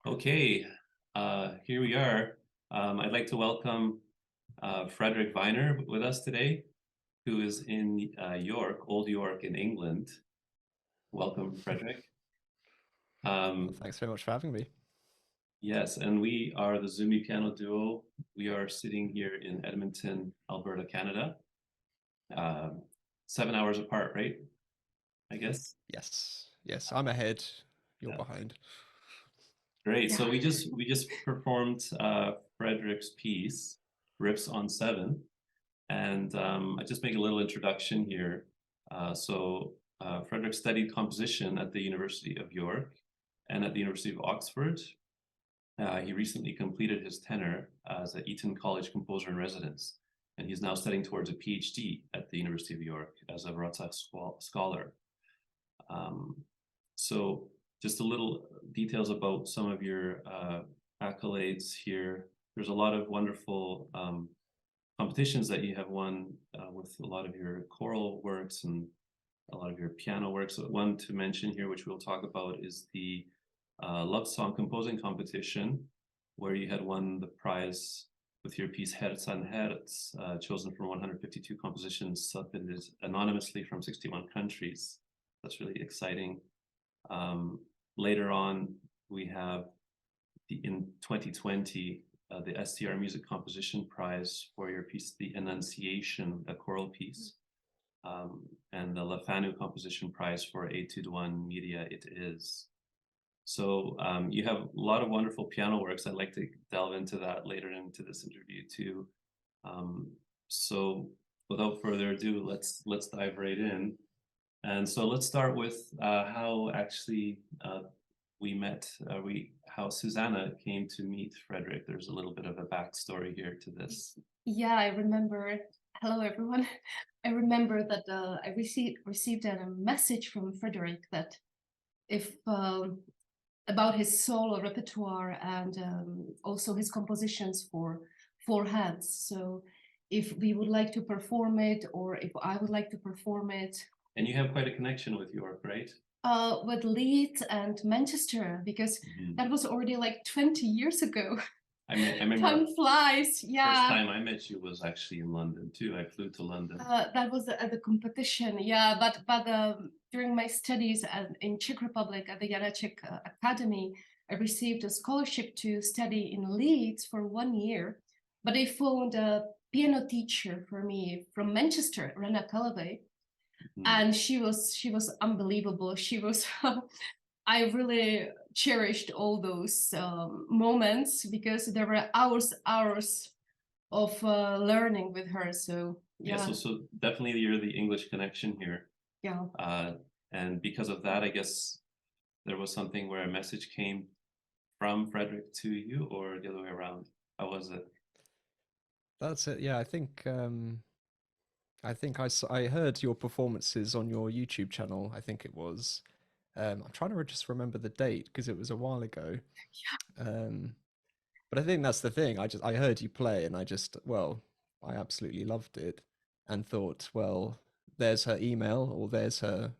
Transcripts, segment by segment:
Okay, here we are. I'd like to welcome Frederick Viner with us today, who is in York, Old York in England. Welcome, Frederick. Thanks very much for having me. Yes, and we are the ZUMI Piano Duo. We are sitting here in Edmonton, Alberta, Canada. 7 hours apart, right? I guess. Yes, I'm ahead. You're behind. Great. So we just performed Frederick's piece, Riffs on 7. And I just make a little introduction here. Frederick studied composition at the University of York and at the University of Oxford. He recently completed his tenure as an Eton College composer in residence, and he's now studying towards a PhD at the University of York as a Rhetra scholar. So just a little details about some of your accolades here. There's a lot of wonderful competitions that you have won with a lot of your choral works and a lot of your piano works. So one to mention here, which we'll talk about, is the love song composing competition, where you had won the prize with your piece Herz an Herz, chosen from 152 compositions submitted anonymously from 61 countries. That's really exciting. Later on, we have in 2020, the STR Music Composition Prize for your piece, The Annunciation, a choral piece, and the Lafanu Composition Prize for Etude One Media It Is. So you have a lot of wonderful piano works. I'd like to delve into that later into this interview too. So without further ado, let's dive right in. And so let's start with how actually we met, how Zuzana came to meet Frederick. There's a little bit of a backstory here to this. Yeah, I remember. Hello, everyone. I remember that I received a message from Frederick that if about his solo repertoire and also his compositions for 4 hands. So if we would like to perform it, or if I would like to perform it. And you have quite a connection with York, right? With Leeds and Manchester, because that was already like 20 years ago. I remember. Time flies, yeah. First time I met you was actually in London too. I flew to London. That was at the competition, yeah. But during my studies in Czech Republic at the Janeček Academy, I received a scholarship to study in Leeds for 1 year. But I found a piano teacher for me from Manchester, Rena Calaway. And she was unbelievable. She was I really cherished all those moments, because there were hours of learning with her. So yeah. So definitely you're the English connection here. Yeah. And because of that, I guess there was something where a message came from Frederick to you, or the other way around. How was it? That's it. Yeah, I think I heard your performances on your YouTube channel. I think it was. I'm trying to just remember the date because it was a while ago. Yeah. But I think that's the thing. I heard you play, and I absolutely loved it, and thought, well, there's her email or there's her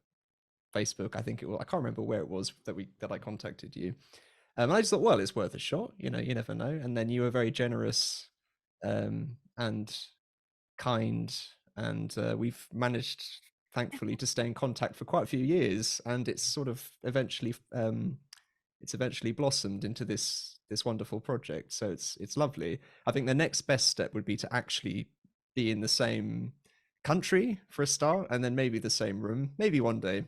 Facebook. I think it was. I can't remember where it was that I contacted you. And I just thought, well, it's worth a shot. You never know. And then you were very generous, and kind, and we've managed, thankfully, to stay in contact for quite a few years. And it's sort of eventually blossomed into this wonderful project. So it's lovely. I think the next best step would be to actually be in the same country for a start, and then maybe the same room, maybe one day.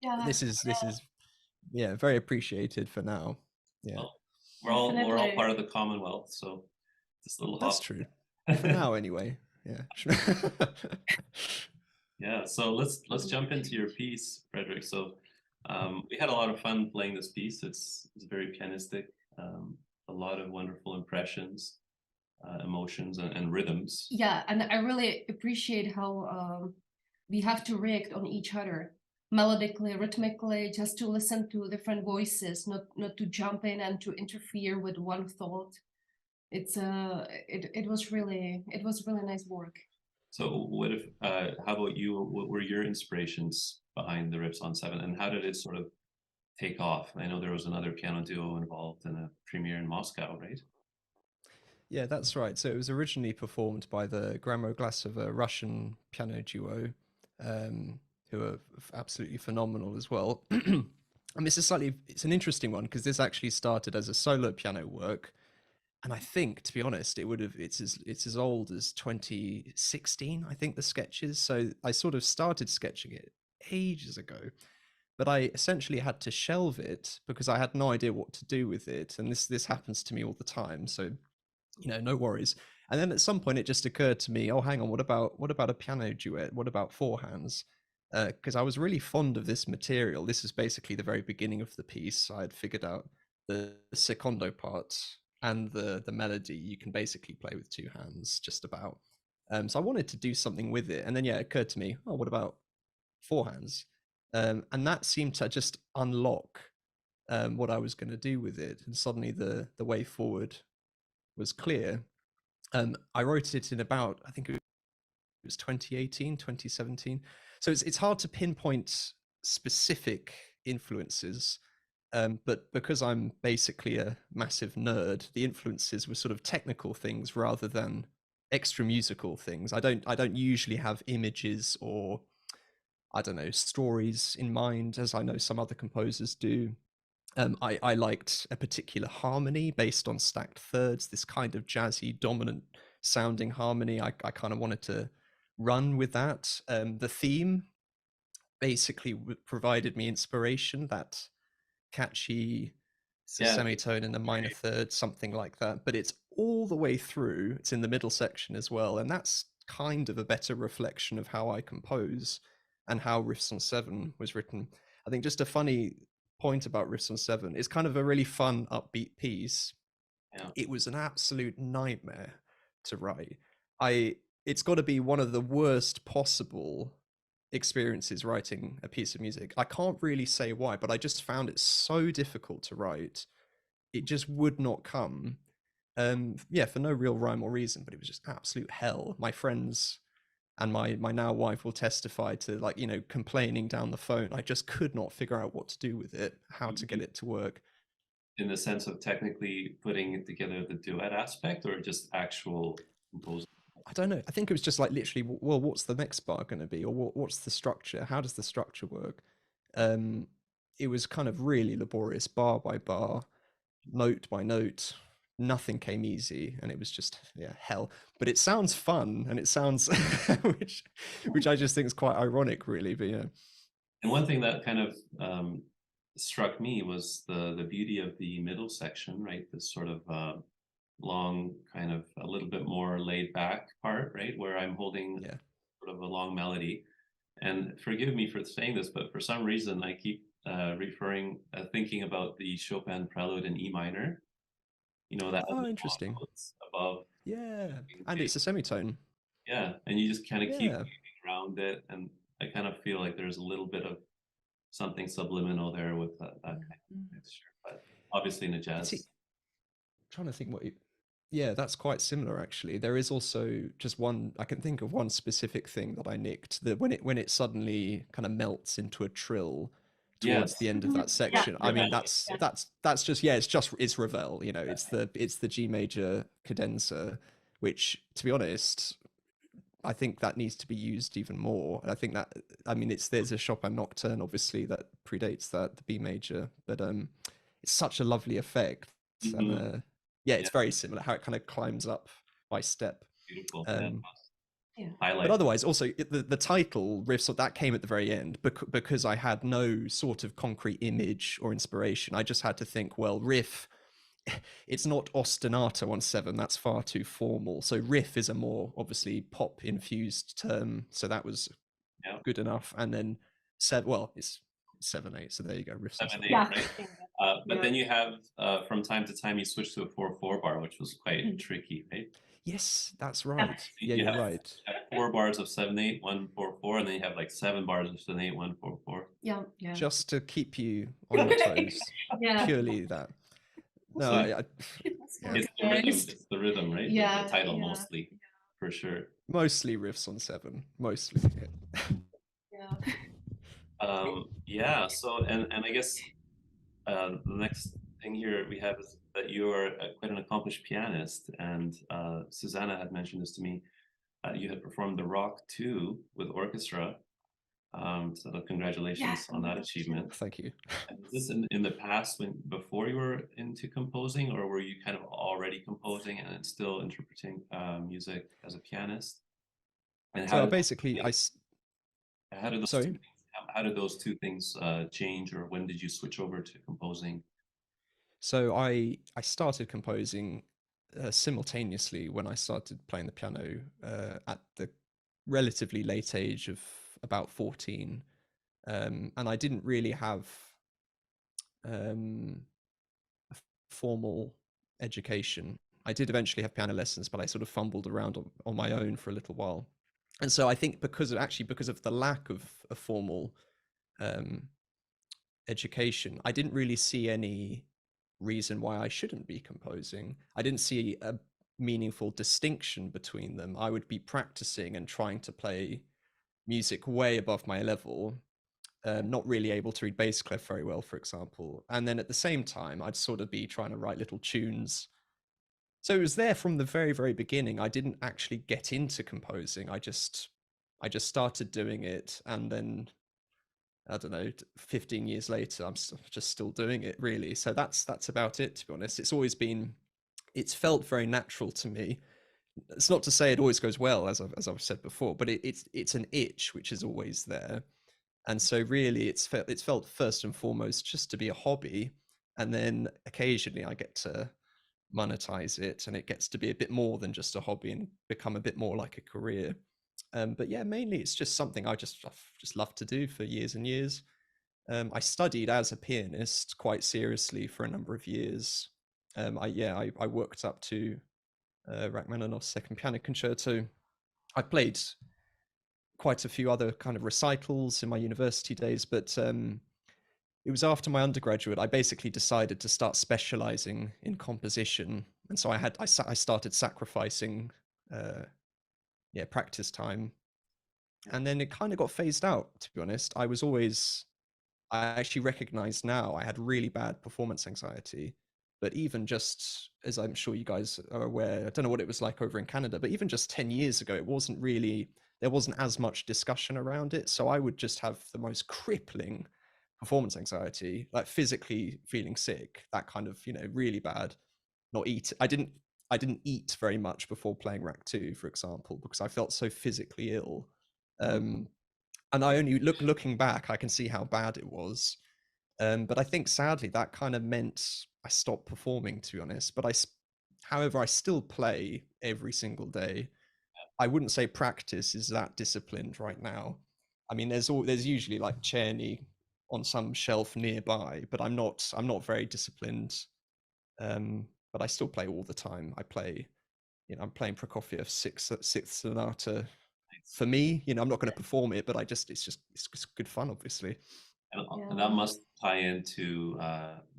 Yeah. This is very appreciated for now. Yeah. Well, we're all part of the Commonwealth, so this little that's true for now anyway. Yeah. Yeah, so let's jump into your piece, Frederick. So we had a lot of fun playing this piece. It's very pianistic, a lot of wonderful impressions, emotions, and rhythms. Yeah, and I really appreciate how we have to react on each other melodically, rhythmically, just to listen to different voices, not to jump in and to interfere with one thought. It was really nice work. So how about you? What were your inspirations behind the Riffs on 7, and how did it sort of take off? I know there was another piano duo involved in a premiere in Moscow, right? Yeah, that's right. So it was originally performed by the Grella-Możejko, a Russian piano duo, who are absolutely phenomenal as well. And it's an interesting one, because this actually started as a solo piano work. And I think, to be honest, it's as old as 2016, I think, the sketches. So I sort of started sketching it ages ago. but I essentially had to shelve it because I had no idea what to do with it. And this happens to me all the time. So, no worries. And then at some point it just occurred to me, oh, hang on, what about a piano duet? What about four hands? Because I was really fond of this material. This is basically the very beginning of the piece. I had figured out the secondo part and the melody you can basically play with two hands, just about. So I wanted to do something with it. And then, it occurred to me, oh, what about four hands? And that seemed to just unlock what I was going to do with it. And suddenly the way forward was clear. I wrote it in about, I think it was 2018, 2017. So it's hard to pinpoint specific influences. But because I'm basically a massive nerd, the influences were sort of technical things rather than extra musical things. I don't usually have images or, I don't know, stories in mind, as I know some other composers do. I liked a particular harmony based on stacked thirds, this kind of jazzy, dominant sounding harmony. I kind of wanted to run with that. The theme basically provided me inspiration, that catchy semitone in the minor third, something like that. But it's all the way through. It's in the middle section as well. And that's kind of a better reflection of how I compose and how Riffs on 7 was written. I think just a funny point about Riffs on 7, it's kind of a really fun, upbeat piece. It was an absolute nightmare to write. It's got to be one of the worst possible experiences writing a piece of music. I can't really say why, but I just found it so difficult to write. It just would not come. For no real rhyme or reason, but it was just absolute hell. My friends and my now wife will testify to, like, complaining down the phone. I just could not figure out what to do with it, how to get it to work. In the sense of technically putting it together, the duet aspect, or just actual composing? I don't know. I think it was just like literally, well, what's the next bar going to be? Or what's the structure? How does the structure work? It was kind of really laborious, bar by bar, note by note. Nothing came easy, and it was just hell. But it sounds fun, and it sounds which I just think is quite ironic, really. But yeah. And one thing that kind of struck me was the beauty of the middle section, right? This sort of long, kind of a little bit more laid back part, right? Where I'm holding sort of a long melody. And forgive me for saying this, but for some reason I keep thinking about the Chopin Prelude in E minor. That interesting. Above. Yeah, and it's a semitone. Yeah, and you just kind of keep around it, and I kind of feel like there's a little bit of something subliminal there with that kind of texture, but obviously in a jazz. I'm trying to think yeah, that's quite similar actually. There is also just one, I can think of one specific thing that I nicked, that when it suddenly kind of melts into a trill towards the end of that section. I mean, that's just it's Ravel, it's the G major cadenza, which, to be honest, I think that needs to be used even more. And I think that, there's a Chopin nocturne obviously that predates that, the B major, but it's such a lovely effect. And it's very similar how it kind of climbs up by step. Beautiful. But otherwise, also the title Riffs, that came at the very end because I had no sort of concrete image or inspiration. I just had to think, well, riff, it's not ostinato on 7, that's far too formal. So riff is a more obviously pop infused term, so that was good enough. And then it's 7/8, so there you go, riffs 7/8, right? But then you have from time to time you switch to a 4/4 bar, which was quite tricky, right? Yes, that's right. Yeah, you're right. You have 4 bars of 7/8, 1/4/4, and then you have like 7 bars of 7/8, 1/4/4. Yeah. Just to keep you on your toes. Purely that. No, it's the rhythm, right? Yeah, the title mostly, for sure. Mostly Riffs on 7, mostly. So and I guess the next thing here we have is that you are quite an accomplished pianist, and Zuzana had mentioned this to me. You had performed the Rock 2 with orchestra. So congratulations on that achievement. Thank you. And was this in the past, before you were into composing, or were you kind of already composing and still interpreting music as a pianist? And so basically, how did those two things how did those two things change, or when did you switch over to composing? So I started composing simultaneously when I started playing the piano at the relatively late age of about 14, and I didn't really have a formal education. I did eventually have piano lessons, but I sort of fumbled around on my own for a little while. And so I think because of the lack of a formal education, I didn't really see any reason why I shouldn't be composing. I didn't see a meaningful distinction between them. I would be practicing and trying to play music way above my level, not really able to read bass clef very well, for example. And then at the same time, I'd sort of be trying to write little tunes. So it was there from the very, very beginning. I didn't actually get into composing. I just started doing it, and then I don't know, 15 years later, I'm just still doing it, really. So that's about it, to be honest. It's felt very natural to me. It's not to say it always goes well, as I've said before, but it's an itch which is always there. And so really it's felt first and foremost just to be a hobby. And then occasionally I get to monetize it, and it gets to be a bit more than just a hobby and become a bit more like a career. But yeah, mainly it's just something I've just loved to do for years and years. I studied as a pianist quite seriously for a number of years. I worked up to Rachmaninoff's Second Piano Concerto. I played quite a few other kind of recitals in my university days, but it was after my undergraduate I basically decided to start specializing in composition, and so I started sacrificing practice time, and then it kind of got phased out, to be honest. I actually recognize now I had really bad performance anxiety, but even just, as I'm sure you guys are aware, I don't know what it was like over in Canada, but even just 10 years ago, there wasn't as much discussion around it. So I would just have the most crippling performance anxiety, like physically feeling sick, that kind of, really bad. Not eat. I didn't eat very much before playing Rack 2, for example, because I felt so physically ill. And I only looking back, I can see how bad it was. But I think sadly that kind of meant I stopped performing, to be honest. But however, I still play every single day. I wouldn't say practice is that disciplined right now. I mean, there's usually like Czerny on some shelf nearby, but I'm not very disciplined. But I still play all the time. I'm playing Prokofiev's Sixth Sonata. For me, I'm not going to perform it, but it's just good fun, obviously. And that must tie into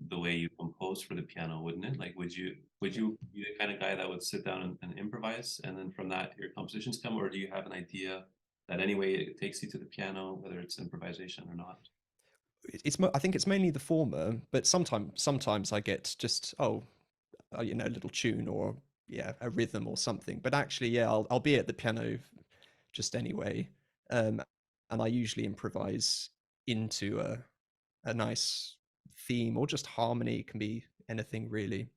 the way you compose for the piano, wouldn't it? Like, would you be the kind of guy that would sit down and improvise, and then from that your compositions come, or do you have an idea that anyway it takes you to the piano, whether it's improvisation or not? I think it's mainly the former, but sometimes I get just a little tune or a rhythm or something. But actually, I'll be at the piano just anyway, and I usually improvise into a nice theme or just harmony. It can be anything really.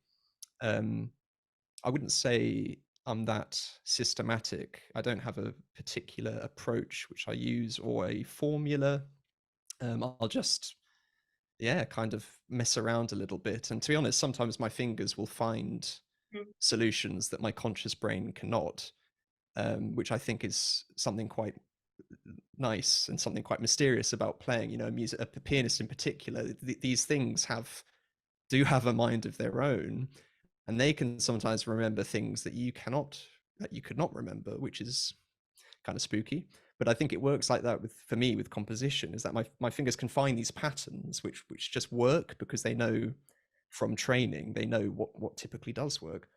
I wouldn't say I'm that systematic. I don't have a particular approach which I use or a formula. I'll just kind of mess around a little bit, and to be honest, sometimes my fingers will find solutions that my conscious brain cannot, which I think is something quite nice and something quite mysterious about playing. A pianist in particular, these things do have a mind of their own, and they can sometimes remember things that you could not remember, which is kind of spooky. But I think it works like that for me with composition, is that my fingers can find these patterns which just work because they know from training, they know what typically does work.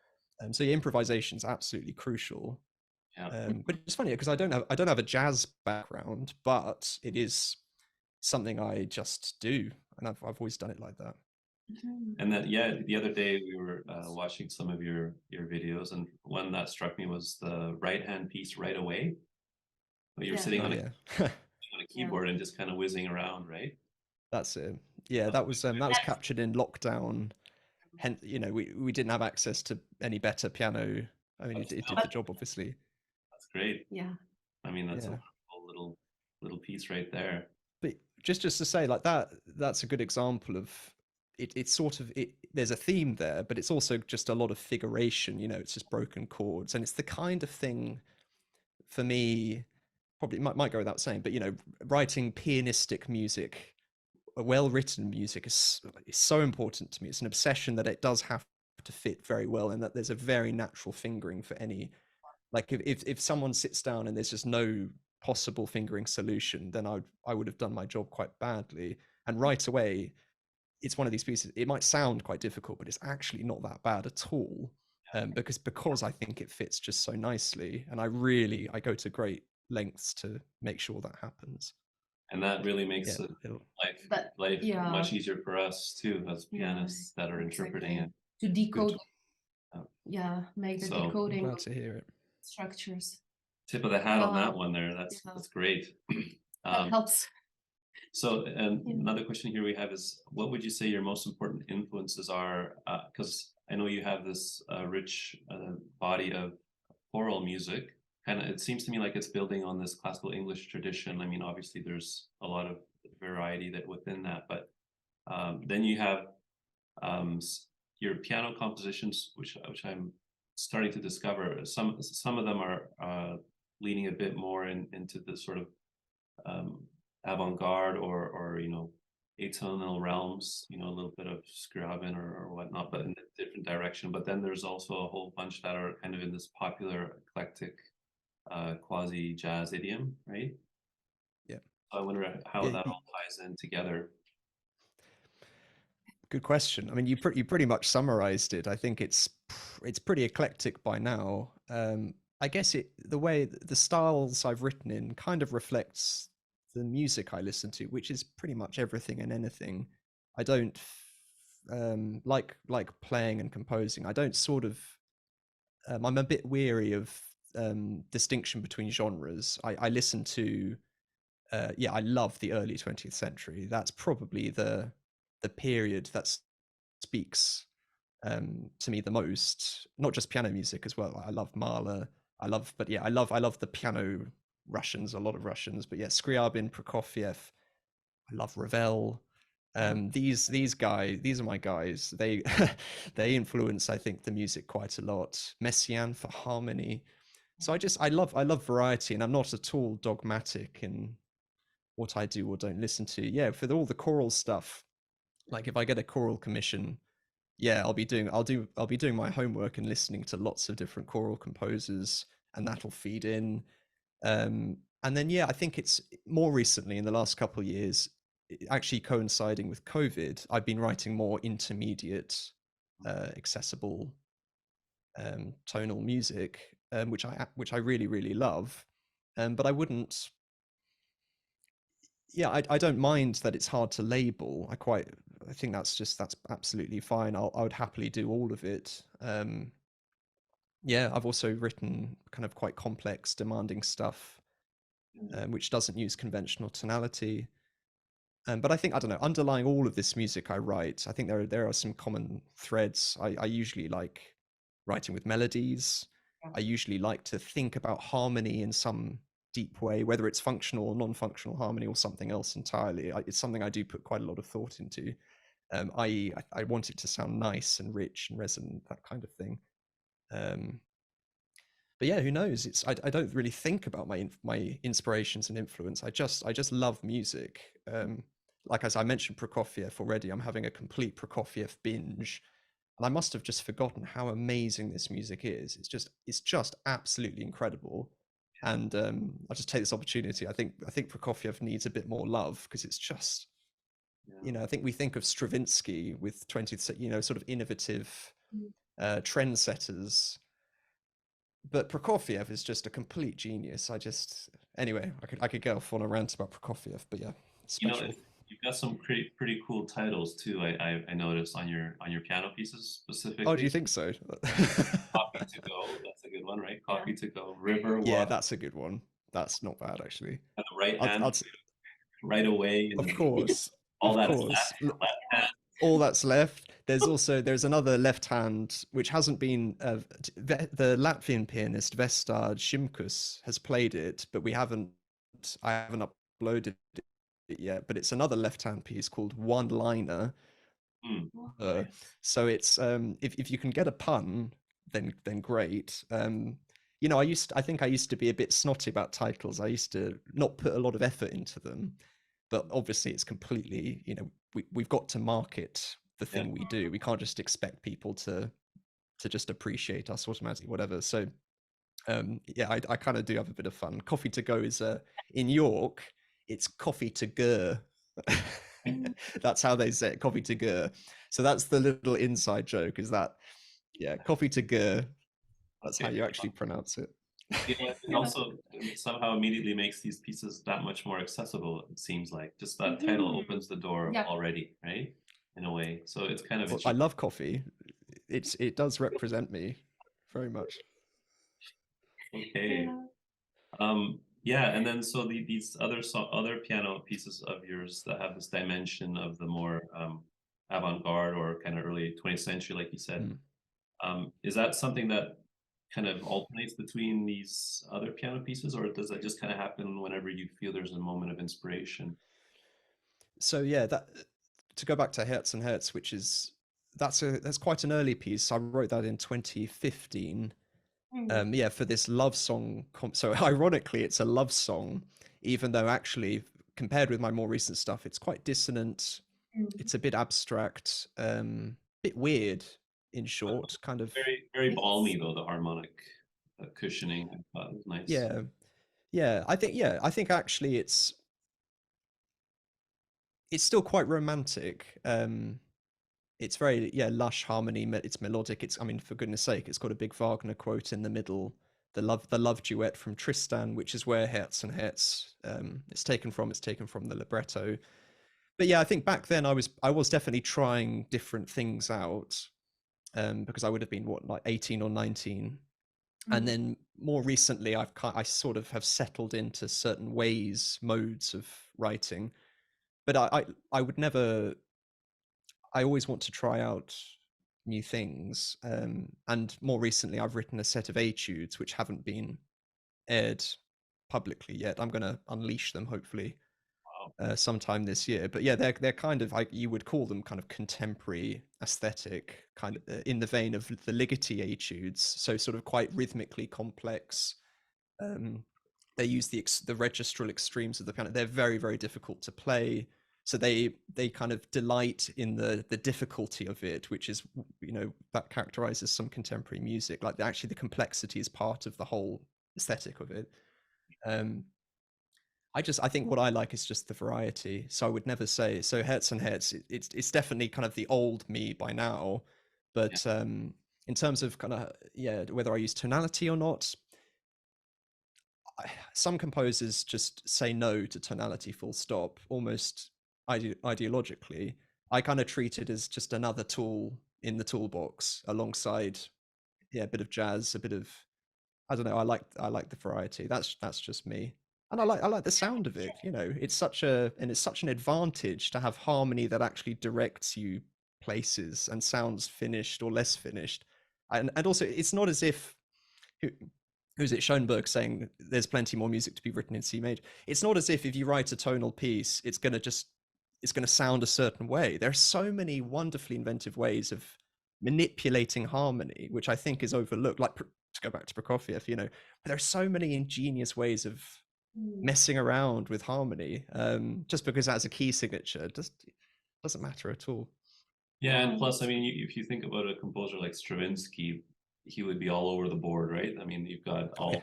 So improvisation is absolutely crucial. But it's funny because I don't have a jazz background, but it is something I just do, and I've always done it like that. And that, the other day we were watching some of your videos, and one that struck me was the right hand piece right away. You're sitting on a keyboard and just kind of whizzing around, right? That's it. Yeah, that was captured in lockdown. Hence, we didn't have access to any better piano. I mean, it did the job, obviously. That's great. Yeah. I mean, that's a wonderful little piece right there. But just to say, like that's a good example of it. It's sort of there's a theme there, but it's also just a lot of figuration. You know, it's just broken chords, and it's the kind of thing for me. Probably might go without saying, but you know, writing pianistic music, well written music is so important to me. It's an obsession that it does have to fit very well, and that there's a very natural fingering for any. Like if someone sits down and there's just no possible fingering solution, then I would have done my job quite badly. And right away, it's one of these pieces. It might sound quite difficult, but it's actually not that bad at all, because I think it fits just so nicely, and I go to great lengths to make sure that happens. And that really makes life much easier for us too, as pianists that are interpreting it. To decode, make the decoding. I'm glad to hear it. Structures. Tip of the hat on that one there. That's great. That helps. So another question here we have is, what would you say your most important influences are? Because I know you have this rich body of choral music. Kind of, it seems to me like it's building on this classical English tradition. I mean, obviously there's a lot of variety that within that, but then you have your piano compositions, which I'm starting to discover. Some of them are leaning a bit more into the sort of avant-garde or you know, atonal realms, you know, a little bit of Scriabin or whatnot, but in a different direction. But then there's also a whole bunch that are kind of in this popular eclectic quasi jazz idiom, right? Yeah. So I wonder how that all ties in together. Good question. I mean, you pretty much summarized it. I think it's pretty eclectic by now. I guess the styles I've written in kind of reflects the music I listen to, which is pretty much everything and anything. I don't like playing and composing. I don't sort of. I'm a bit weary of distinction between genres. I listen to. I love the early 20th century. That's probably the period that speaks to me the most. Not just piano music as well. I love Mahler. I love the piano Russians, a lot of Russians. But yeah, Scriabin, Prokofiev. I love Ravel. These are my guys. They they influence, I think, the music quite a lot. Messiaen for harmony. So I love variety, and I'm not at all dogmatic in what I do or don't listen to. Yeah, for all the choral stuff, like if I get a choral commission, I'll be doing my homework and listening to lots of different choral composers, and that'll feed in. And then I think it's more recently in the last couple of years, actually coinciding with COVID, I've been writing more intermediate, accessible, tonal music, which I really really love. But I wouldn't. I don't mind that it's hard to label. I think that's absolutely fine. I would happily do all of it. I've also written kind of quite complex, demanding stuff, which doesn't use conventional tonality. But I think, I don't know, underlying all of this music I write, I think there are some common threads. I usually like writing with melodies. I usually like to think about harmony in some deep way, whether it's functional or non-functional harmony or something else entirely. It's something I do put quite a lot of thought into. I want it to sound nice and rich and resonant, that kind of thing. But who knows? I don't really think about my inspirations and influence. I just love music. Like as I mentioned Prokofiev already, I'm having a complete Prokofiev binge, and I must have just forgotten how amazing this music is. It's just absolutely incredible. And I'll just take this opportunity. I think Prokofiev needs a bit more love, because it's just, I think we think of Stravinsky with 20th, sort of innovative trendsetters, but Prokofiev is just a complete genius. Anyway, I could go off on a rant about Prokofiev, but special. You've got some pretty cool titles too. I noticed on your piano pieces specifically. Oh, do you think so? Coffee to Go, that's a good one, right? Coffee to Go, River. Yeah, that's a good one. That's not bad actually. And the right hand, right away. Of course. All that's left hand. All that's left. There's another left hand which hasn't been. The Latvian pianist Vestard Šimkus has played it, but I haven't uploaded it it yet, but it's another left-hand piece called One Liner. Nice. So it's if you can get a pun, then great. You know, I think I used to be a bit snotty about titles. I used to not put a lot of effort into them, but obviously it's completely, you know, we've got to market the thing we do. We can't just expect people to just appreciate us automatically, whatever. So yeah, I kind of do have a bit of fun. Coffee to go is in York, it's coffee to go. That's how they say it, coffee to go. So that's the little inside joke, is that, yeah, coffee to go. That's how you actually pronounce it. Yeah, it also somehow immediately makes these pieces that much more accessible, it seems like. Just that title opens the door already, right? In a way. So it's kind of... Well, I love coffee. It does represent me very much. Okay. Yeah, and then so these other piano pieces of yours that have this dimension of the more avant-garde or kind of early 20th century, like you said, is that something that kind of alternates between these other piano pieces, or does that just kind of happen whenever you feel there's a moment of inspiration? So yeah, that, to go back to Herz and Herz, which is that's quite an early piece. I wrote that in 2015. Yeah, for this love song. So ironically, it's a love song, even though actually, compared with my more recent stuff, it's quite dissonant. It's a bit abstract, bit weird, in short, kind of. Very balmy though, the harmonic cushioning. I thought was nice. Yeah. I think actually it's still quite romantic. It's very lush harmony. It's melodic. I mean, for goodness sake, it's got a big Wagner quote in the middle. The love duet from Tristan, which is where Herz and Herz it's taken from. It's taken from the libretto. But yeah, I think back then I was definitely trying different things out, because I would have been like 18 or 19, and then more recently I sort of have settled into certain modes of writing. But I would never. I always want to try out new things. And more recently, I've written a set of etudes which haven't been aired publicly yet. I'm going to unleash them hopefully sometime this year. But yeah, they're kind of, like, you would call them kind of contemporary aesthetic, kind of in the vein of the Ligeti etudes. So sort of quite rhythmically complex. They use the registral extremes of the piano. They're very, very difficult to play. So they kind of delight in the difficulty of it, which is, you know, that characterizes some contemporary music. Like, actually the complexity is part of the whole aesthetic of it. I think what I like is just the variety. So I would never say, so Herz and Herz, it's definitely kind of the old me by now. But in terms of kind of, whether I use tonality or not, some composers just say no to tonality full stop, almost ideologically. I kind of treat it as just another tool in the toolbox alongside a bit of jazz, a bit of, I don't know, I like the variety. That's just me. And I like the sound of it, you know. It's such an advantage to have harmony that actually directs you places and sounds finished or less finished. And also, it's not as if, who's it, Schoenberg, saying there's plenty more music to be written in C major. It's not as if you write a tonal piece, it's going to sound a certain way. There are so many wonderfully inventive ways of manipulating harmony, which I think is overlooked. Like, to go back to Prokofiev, you know, but there are so many ingenious ways of messing around with harmony. Just because it has a key signature doesn't matter at all. Yeah, and plus, I mean, if you think about a composer like Stravinsky, he would be all over the board, right? I mean, you've got all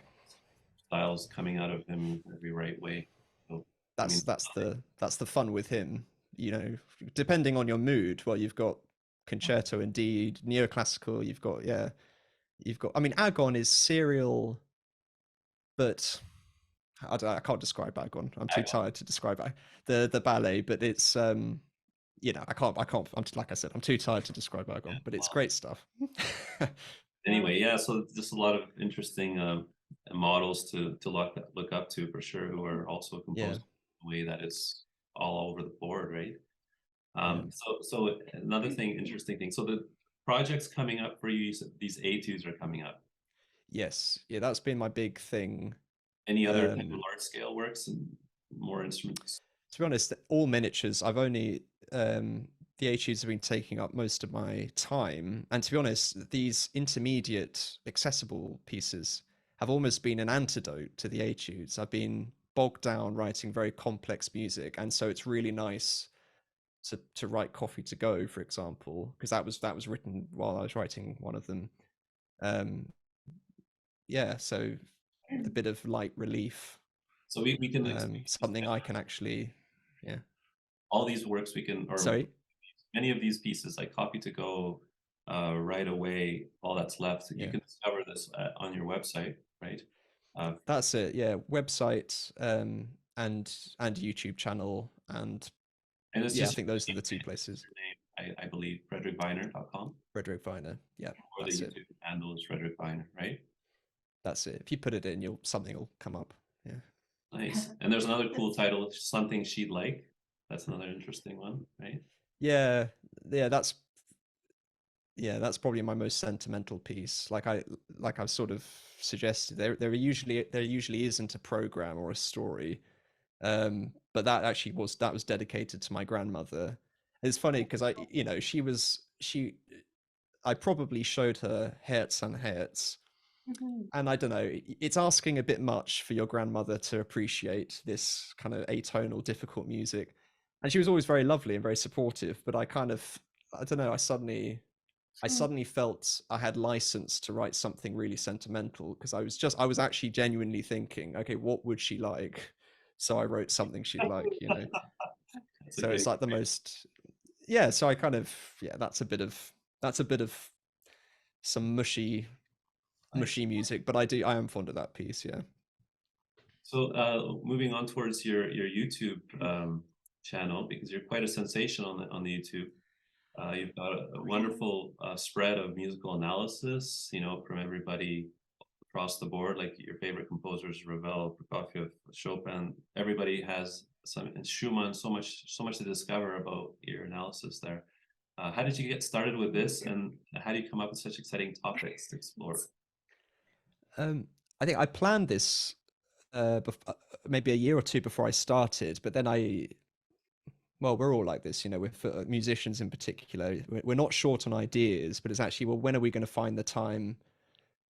styles coming out of him every right way. So, that's the fun with him, you know. Depending on your mood, well, you've got concerto in D, neoclassical. You've got. I mean, Agon is serial, but I can't describe Agon. I'm too tired to describe the ballet, but it's you know, I can't. Like I said, I'm too tired to describe Agon, but it's great stuff. Anyway, yeah. So just a lot of interesting models to look up to for sure, who are also composed in a way that is all over the board, right? So another interesting thing. So the projects coming up for you, these etudes are coming up. Yes, yeah, that's been my big thing. Any other large scale works and more instruments? to be honest, all miniatures. I've only the etudes have been taking up most of my time, and to be honest, these intermediate accessible pieces have almost been an antidote to the etudes. I've been bogged down writing very complex music, and so it's really nice to write Coffee to Go, for example, because that was written while I was writing one of them. Yeah, so a bit of light relief. So we can something I can actually, yeah. All these works we can, or sorry, many of these pieces like Coffee to Go, Right Away, all that's left. You can discover this on your website, right? That's it. Yeah, website and YouTube channel and it's yeah, I just think those are the two places. Name, I believe frederickviner.com. Frederick Viner, yeah. Or the YouTube handle is Frederick Viner, right? That's it. If you put it in, something will come up. Yeah. Nice. And there's another cool title, Something She'd Like. That's another interesting one, right? Yeah, that's probably my most sentimental piece. Like I've sort of suggested, there usually isn't a program or a story, but that was dedicated to my grandmother. It's funny because I probably showed her Herz and Herz, and I don't know, it's asking a bit much for your grandmother to appreciate this kind of atonal, difficult music. And she was always very lovely and very supportive, but I don't know, I suddenly felt I had license to write something really sentimental because I was actually genuinely thinking, okay, what would she like? So I wrote something she'd like, So it's like the most, yeah. So I kind of, that's a bit of some mushy music, but I am fond of that piece, yeah. So moving on towards your YouTube channel, because you're quite a sensation on the YouTube. You've got a wonderful spread of musical analysis, from everybody across the board, like your favorite composers, Ravel, Prokofiev, Chopin. Everybody has some, and Schumann, so much to discover about your analysis there. How did you get started with this, and how do you come up with such exciting topics to explore? I think I planned this maybe a year or two before I started, but then well, we're all like this, with musicians in particular. We're not short on ideas, but it's actually, well, when are we going to find the time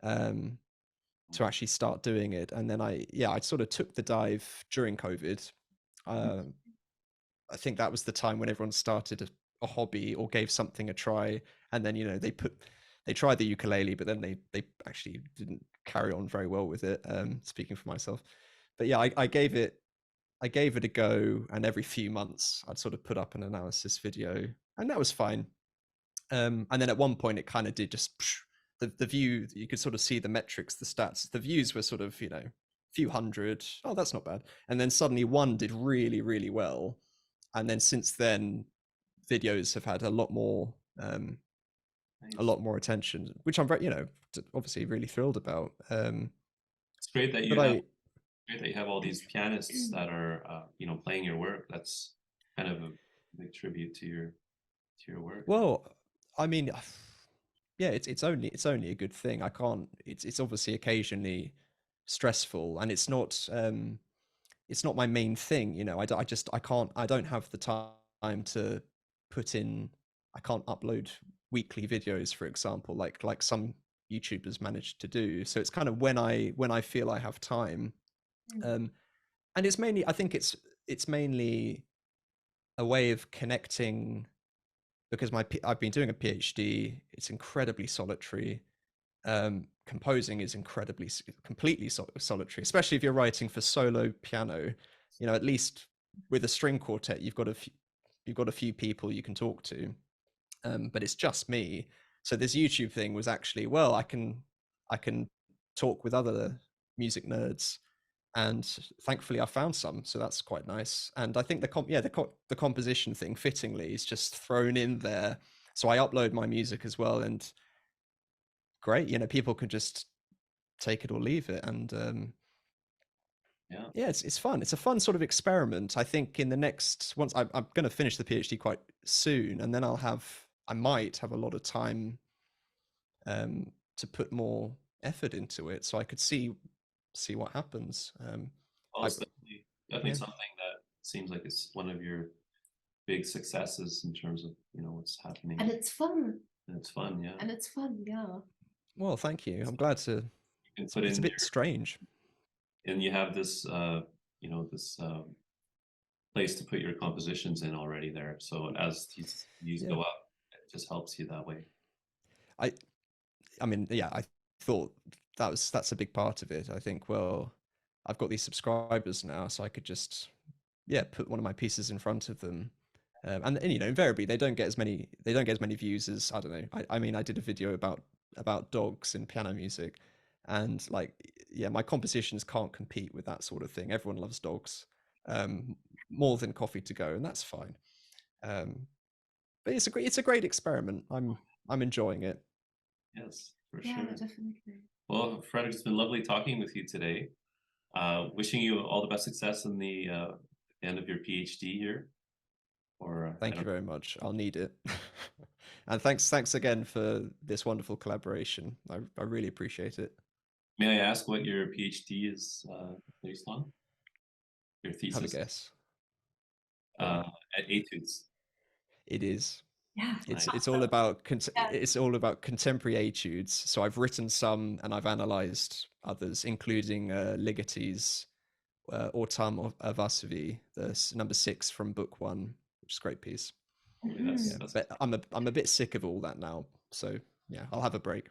to actually start doing it? And then I sort of took the dive during COVID. I think that was the time when everyone started a hobby or gave something a try, and then they tried the ukulele, but then they actually didn't carry on very well with it. Speaking for myself, but yeah, I gave it a go, and every few months I'd sort of put up an analysis video, and that was fine. And then at one point it kind of did just the view, you could sort of see the metrics, the stats, the views were sort of, few hundred. Oh, that's not bad. And then suddenly one did really, really well. And then since then, videos have had a lot more attention, which I'm very, obviously really thrilled about. It's great that you have all these pianists that are, playing your work. That's kind of a big tribute to your work. Well, I mean, yeah, it's only a good thing. I can't. It's obviously occasionally stressful, and it's not my main thing. I can't. I don't have the time to put in. I can't upload weekly videos, for example, like some YouTubers manage to do. So it's kind of when I feel I have time, and it's mainly, I think it's mainly a way of connecting, because I've been doing a PhD. It's incredibly solitary. Composing is completely solitary, especially if you're writing for solo piano. At least with a string quartet, you've got a few people you can talk to, but it's just me. So this YouTube thing was actually, well, I can talk with other music nerds, and thankfully I found some, so that's quite nice. And I think the composition thing fittingly is just thrown in there, so I upload my music as well, and great, people can just take it or leave it. And yeah, it's fun. It's a fun sort of experiment. I think in the next, once I'm going to finish the PhD quite soon, and then I might have a lot of time to put more effort into it, so I could see what happens. Well, it's definitely something seems like it's one of your big successes in terms of what's happening. And it's fun. And it's fun, yeah. And it's fun, yeah. Well, thank you. I'm glad to. You can put It's a bit strange. And you have this, this place to put your compositions in already there. So as these go up, it just helps you that way. I mean, yeah, I thought that's a big part of it. I think, well, I've got these subscribers now, so I could just, put one of my pieces in front of them. And invariably they don't get as many views as, I don't know. I mean, I did a video about dogs in piano music, and my compositions can't compete with that sort of thing. Everyone loves dogs more than Coffee to Go, and that's fine. But it's a great experiment. I'm enjoying it. Yes, for sure. Yeah, definitely. Well, Frederick, it's been lovely talking with you today. Wishing you all the best success in the end of your PhD here. Thank you very much. I'll need it. And thanks again for this wonderful collaboration. I really appreciate it. May I ask what your PhD is based on? Your thesis? Have a guess. At Etudes. It is. Yeah. It's all about contemporary etudes. So I've written some and I've analysed others, including Ligoti's Autumn of Varsovie, the number 6 from book 1, which is a great piece. But I'm a bit sick of all that now, so yeah, I'll have a break.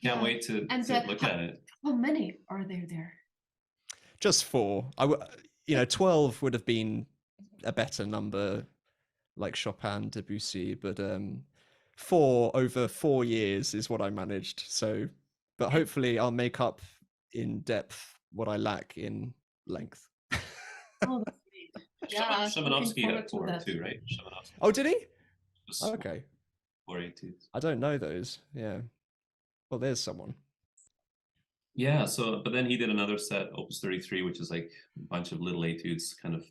Can't wait to look at it. How many are there? Just 4. 12 would have been a better number, like Chopin, Debussy, but 4 over 4 years is what I managed. So, but hopefully I'll make up in depth what I lack in length. Oh, that's great. Yeah, Szymanowski had 4 too, right? Oh, did he? Okay. 4 etudes. I don't know those. Yeah. Well, there's someone. Yeah. So, but then he did another set, Opus 33, which is like a bunch of little etudes kind of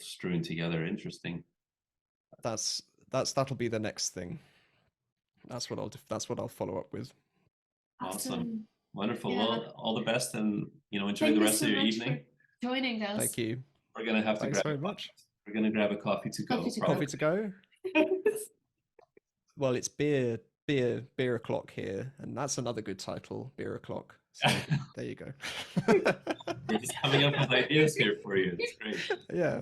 strewn together. Interesting. That'll be the next thing. That's what I'll follow up with. Awesome. Wonderful. Yeah. Well, all the best, and enjoy the rest of your evening. Joining us. Thank you. We're gonna have to Thanks very much. We're gonna grab a coffee to go. Coffee to go. Well, it's beer o'clock here, and that's another good title, beer o'clock. So there you go. We're just coming up with ideas here for you. It's great. Yeah.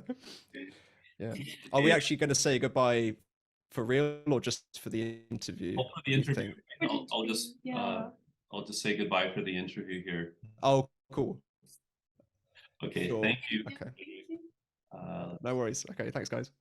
Are we actually going to say goodbye for real, or just for the interview? For the interview. I'll just say goodbye for the interview here. Oh, cool. Okay. Sure. Thank you. Okay. No worries. Okay. Thanks, guys.